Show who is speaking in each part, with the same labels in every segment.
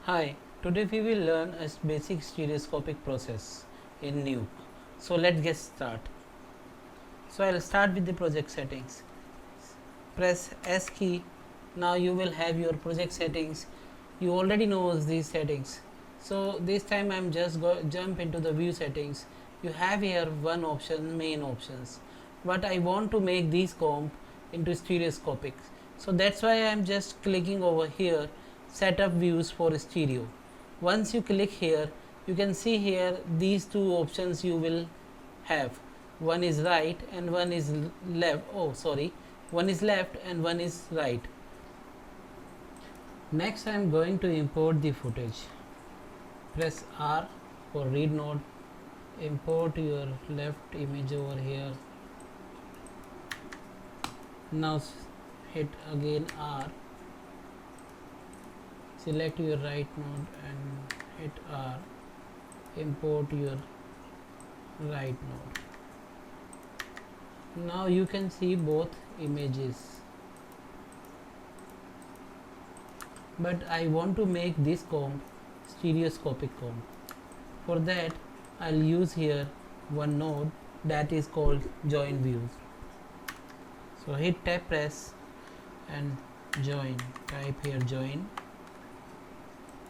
Speaker 1: Hi, today we will learn a basic stereoscopic process in Nuke. So let's get started. So I'll start with the project settings. Press S key. Now you will have your project settings. You already know these settings. So this time I'm just jump into the view settings. You have here one option, main options. But I want to make these comp into stereoscopic. So that's why I'm just clicking over here, setup views for stereo. Once you click here, you can see here these two options you will have. One is right and one is left. Oh, sorry. One is left and one is right. Next I am going to import the footage. Press R for read node. Import your left image over here. Now hit again R. Select your right node and hit R. Import your right node. Now you can see both images, but I want to make this comp stereoscopic comp. For that I'll use here one node that is called join views. So hit tab press and join, type here join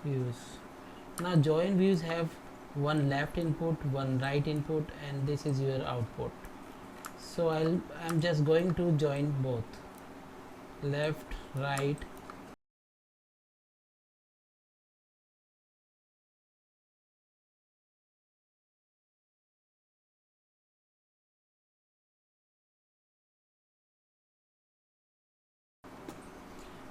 Speaker 1: views. Now join views have one left input, one right input, and this is your output. So I'm just going to join both left, right.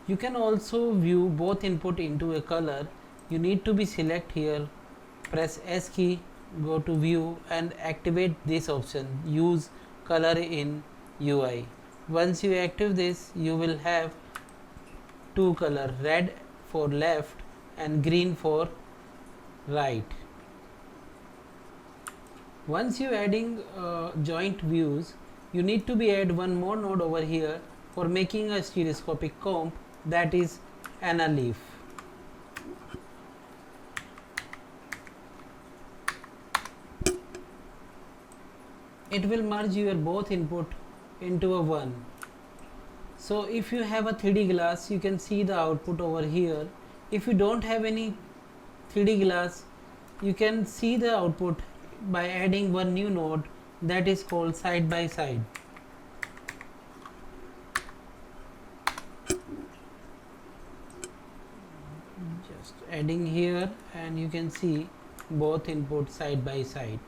Speaker 1: You can also view both input into a color. You need to be select here, press S key, go to view and activate this option, use color in UI. Once you active this, you will have two color, red for left and green for right. Once you adding joint views, you need to be add one more node over here for making a stereoscopic comp, that is AnaLeaf. It will merge your both input into a one. So if you have a 3D glass, you can see the output over here. If you don't have any 3D glass, you can see the output by adding one new node that is called side by side. Just adding here and you can see both input side by side.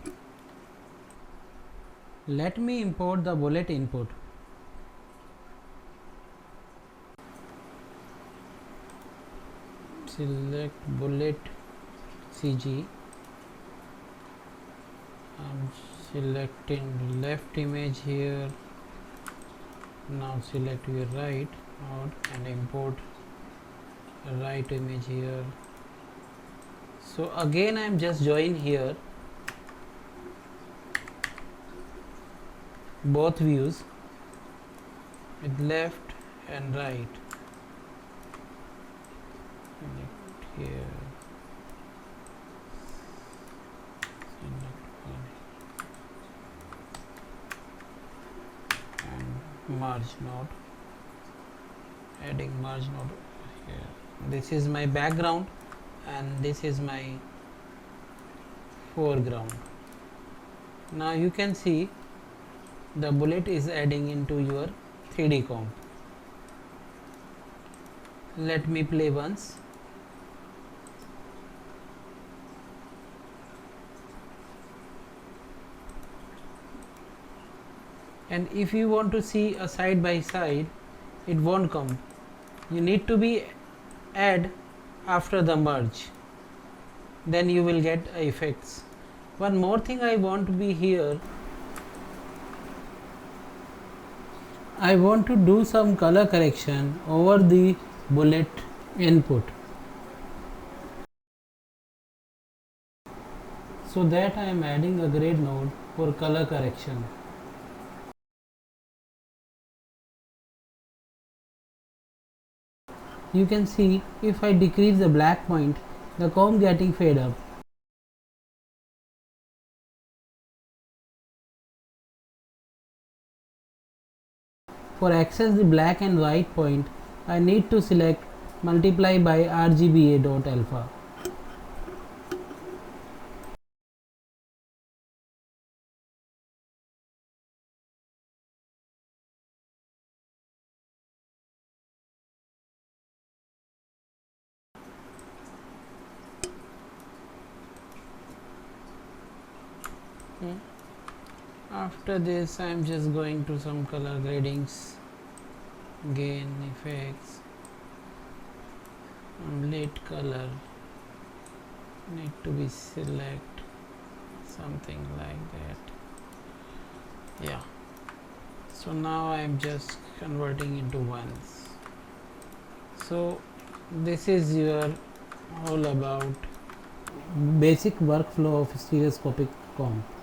Speaker 1: Let me import the bullet input. Select bullet CG. I'm selecting left image here. Now select your right node and import right image here. So again I'm just join here both views with left and right. Select here, select one and merge node, adding merge node here. This is my background and this is my foreground. Now you can see the bullet is adding into your 3D comp. Let me play once. And if you want to see a side by side, it won't come. You need to be add after the merge, then you will get effects. One more thing I want to be here, I want to do some color correction over the bullet input, so that I am adding a grade node for color correction. You can see if I decrease the black point, the comb getting fade up. For access the black and white point, I need to select multiply by RGBA dot alpha. After this, I am just going to some color gradings, gain effects, late color need to be select something like that. Yeah, so now I am just converting into ones. So this is your all about basic workflow of stereoscopic comp.